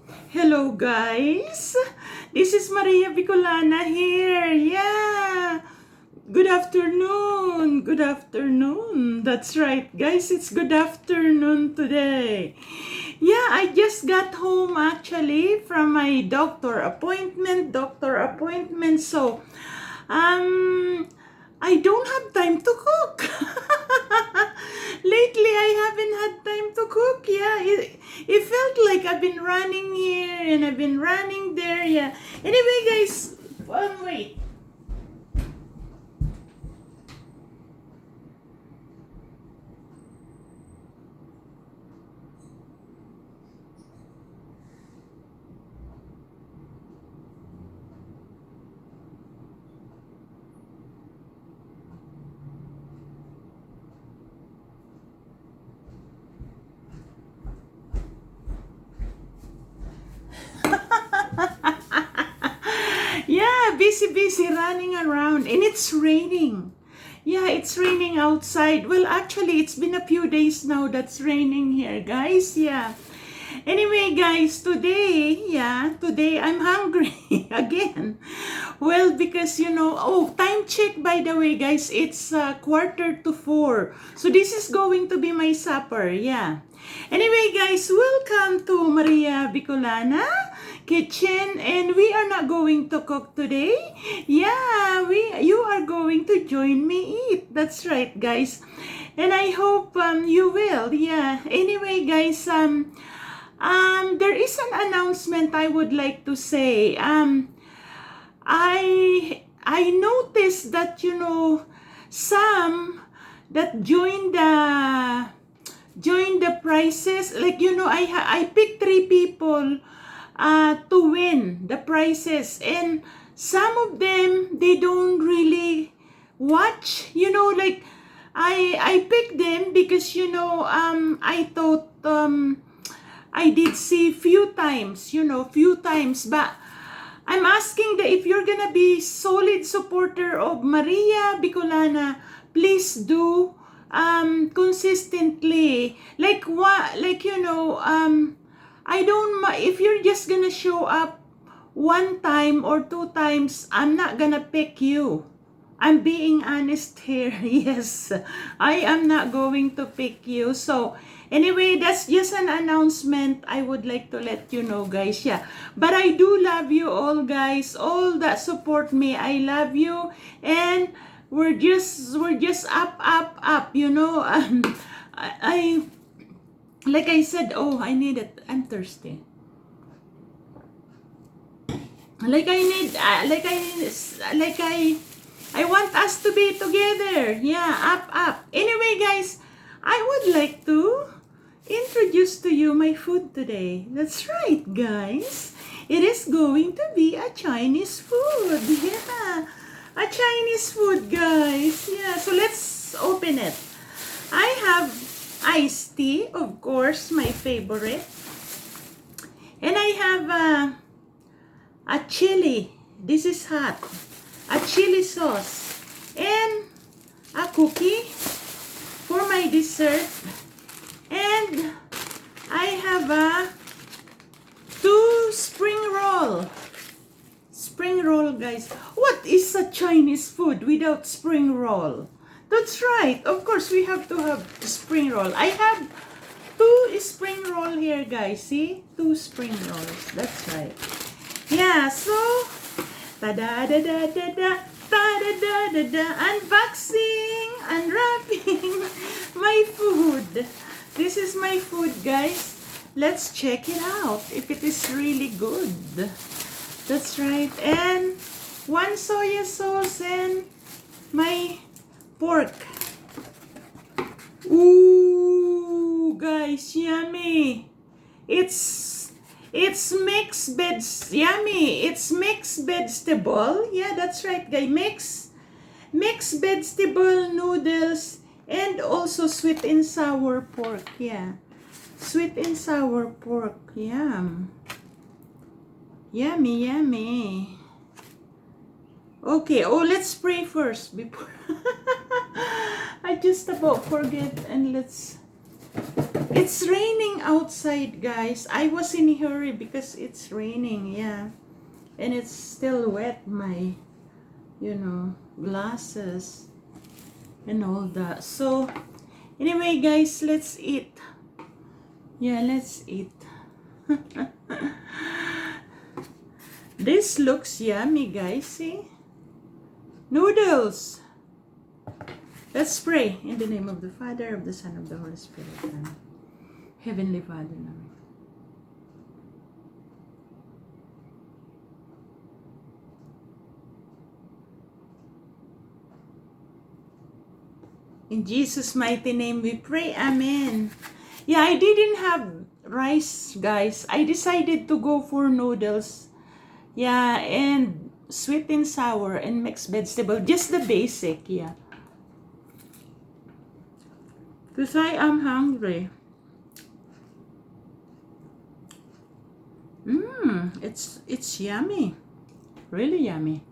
Hello guys, this is Maria Bicolana here. Yeah, good afternoon, good afternoon. That's right guys, it's good afternoon today. Yeah, I just got home actually from my doctor appointment. So I don't have time to cook. Lately, I haven't had time to cook. Yeah, it felt like I've been running here and I've been running there. Yeah. Anyway, guys, wait. Yeah, busy running around, and it's raining. Yeah, it's raining outside. Well, actually, it's been a few days now that's raining here, guys. Yeah. Anyway, guys, today I'm hungry again. Well, because time check by the way, guys, it's 3:45. So this is going to be my supper. Yeah. Anyway, guys, welcome to Maria Bicolana Kitchen, and we are not going to cook today. Yeah, you are going to join me eat. That's right, guys. And I hope you will. Yeah. Anyway, guys, there is an announcement I would like to say. I noticed that some that join the prizes, like I picked 3 people to win the prizes, and some of them they don't really watch, like I picked them because I thought I did see few times, but I'm asking that if you're gonna be solid supporter of Maria Bicolana, please do consistently. Like what? Like I don't. If you're just gonna show up 1 time or 2 times, I'm not gonna pick you. I'm being honest here. Yes, I am not going to pick you. So anyway, that's just an announcement I would like to let you know, guys. Yeah, but I do love you all, guys, all that support me. I love you, and we're just up, I like I said, oh, I need it, I'm thirsty. I want us to be together. Yeah, up. Anyway, guys, I would like to introduce to you my food today. That's right, guys. It is going to be a Chinese food. Yeah, a Chinese food, guys. Yeah, so let's open it. I have iced tea, of course, my favorite. And I have a chili. This is hot. A chili sauce. And a cookie for my dessert. And I have a 2 spring roll. Spring roll, guys. What is a Chinese food without spring roll? That's right. Of course, we have to have spring roll. I have 2 spring roll here, guys. See? 2 spring rolls. That's right. Yeah, so ta-da-da-da-da-da, ta-da-da-da-da, unboxing, unwrapping my food. This is my food, guys. Let's check it out if it is really good. That's right. And 1 soya sauce and my pork. Ooh, guys, yummy. It's mixed yummy. It's mixed vegetable. Yeah, that's right, guys. Mixed vegetable noodles and also sweet and sour pork. Yeah, sweet and sour pork. Yum. Yummy. Okay, let's pray first before I just about forget, and let's It's raining outside, guys. I was in a hurry because it's raining, yeah. And it's still wet, my, glasses and all that. So, anyway, guys, let's eat. Yeah, let's eat. This looks yummy, guys. See? Noodles. Let's pray in the name of the Father, of the Son, of the Holy Spirit. Amen. Heavenly Father, Lord. In Jesus' mighty name we pray. Amen. Yeah, I didn't have rice, guys. I decided to go for noodles. Yeah, and sweet and sour and mixed vegetable. Just the basic, yeah. Because I am hungry. It's yummy. Really yummy.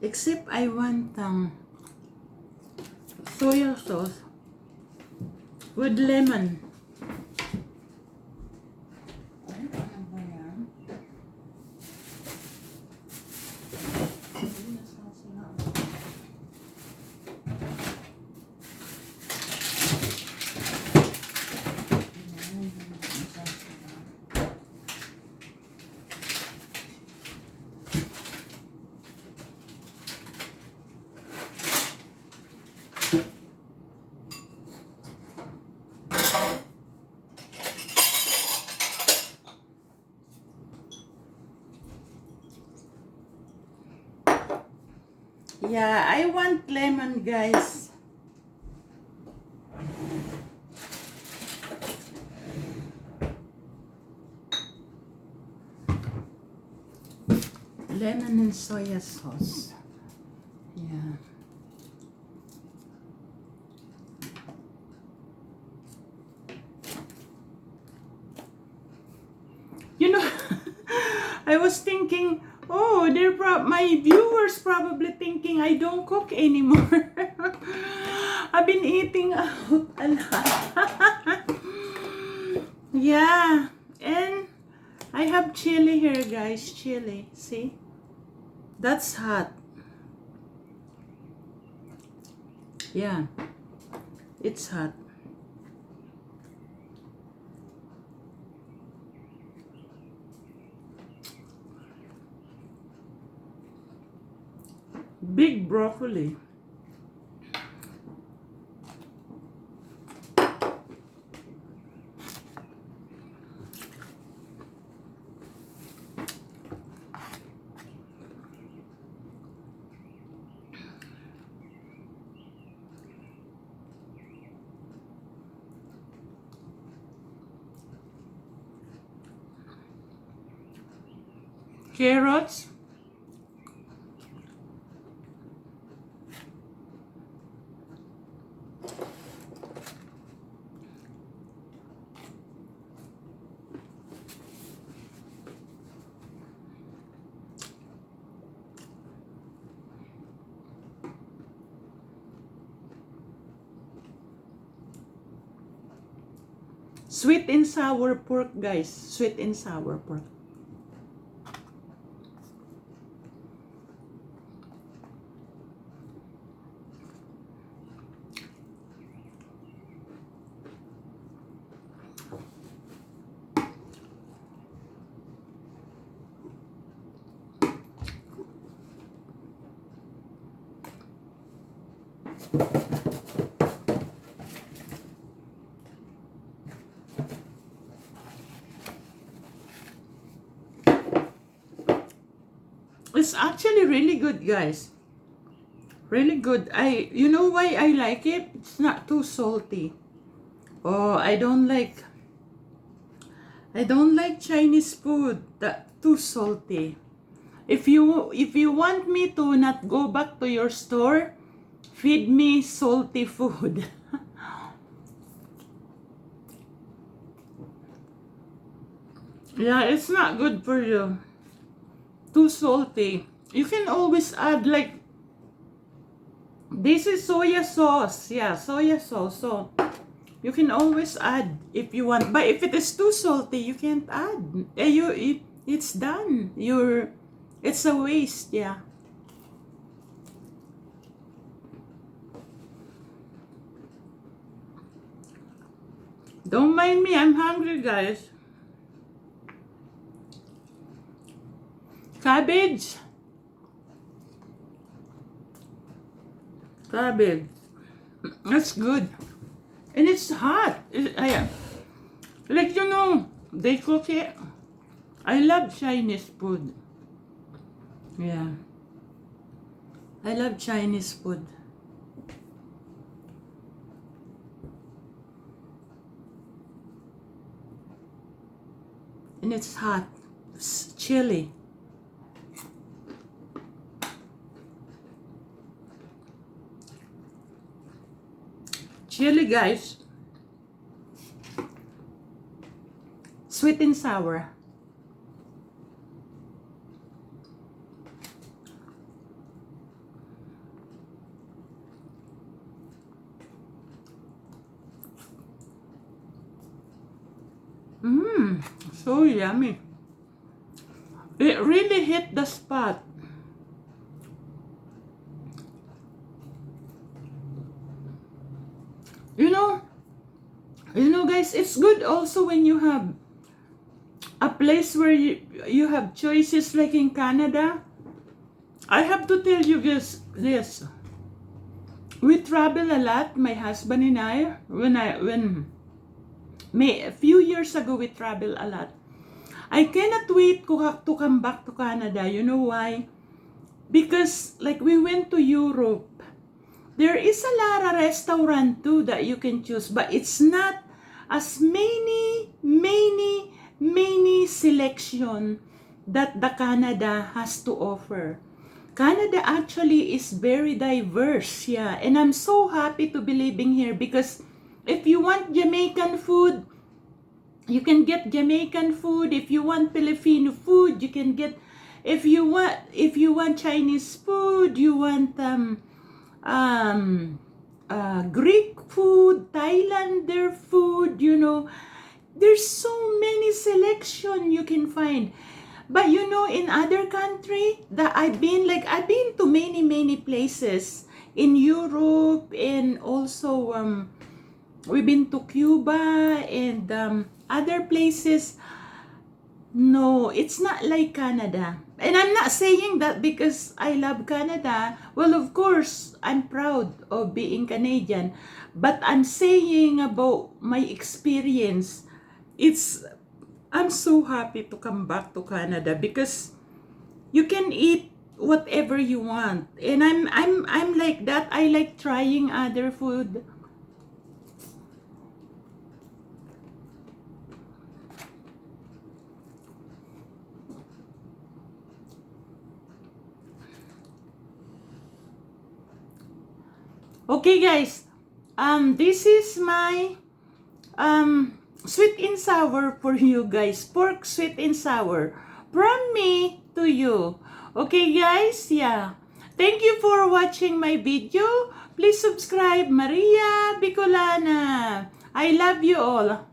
Except I want soya sauce with lemon. Yeah, I want lemon, guys. Lemon and soya sauce. Yeah. You know, I was thinking, oh, my viewers probably thinking I don't cook anymore. I've been eating out a lot. Yeah, and I have chili here, guys. Chili, see? That's hot. Yeah, it's hot. Big broccoli. Carrots. Sweet and sour pork, guys. Sweet and sour pork. It's actually really good, guys. Really good. You know why I like it? It's not too salty. Oh, I don't like Chinese food that too salty. If you want me to not go back to your store, feed me salty food. Yeah, it's not good for you. Too salty. You can always add like, this is soya sauce. Yeah, soya sauce. So you can always add if you want. But if it is too salty, you can't add. It's done. It's a waste. Yeah. Don't mind me. I'm hungry, guys. Cabbage. Cabbage. That's good. And it's hot. Like, they cook it. I love Chinese food. Yeah. I love Chinese food. And it's hot. It's chilly. Chili, guys. Sweet and sour. So yummy. It really hit the spot. Guys, it's good also when you have a place where you have choices, like in Canada. I have to tell you guys this. We travel a lot, my husband and I. A few years ago, we travel a lot. I cannot wait to come back to Canada. You know why? Because like we went to Europe. There is a lot of restaurant too that you can choose, but it's not as many selection that the Canada has to offer. Canada actually is very diverse, yeah. And I'm so happy to be living here because if you want Jamaican food, you can get Jamaican food. If you want Filipino food, you can get. If you want Chinese food, you want Greek food, Thailander food, there's so many selection you can find. But in other country that I've been to many places in Europe, and also we've been to Cuba and other places. No, it's not like Canada. And I'm not saying that because I love Canada. Well, of course, I'm proud of being Canadian. But I'm saying about my experience. I'm so happy to come back to Canada because you can eat whatever you want. And I'm like that. I like trying other food. Okay, guys. This is my sweet and sour for you guys. Pork sweet and sour from me to you. Okay, guys? Yeah. Thank you for watching my video. Please subscribe, Maria Bicolana. I love you all.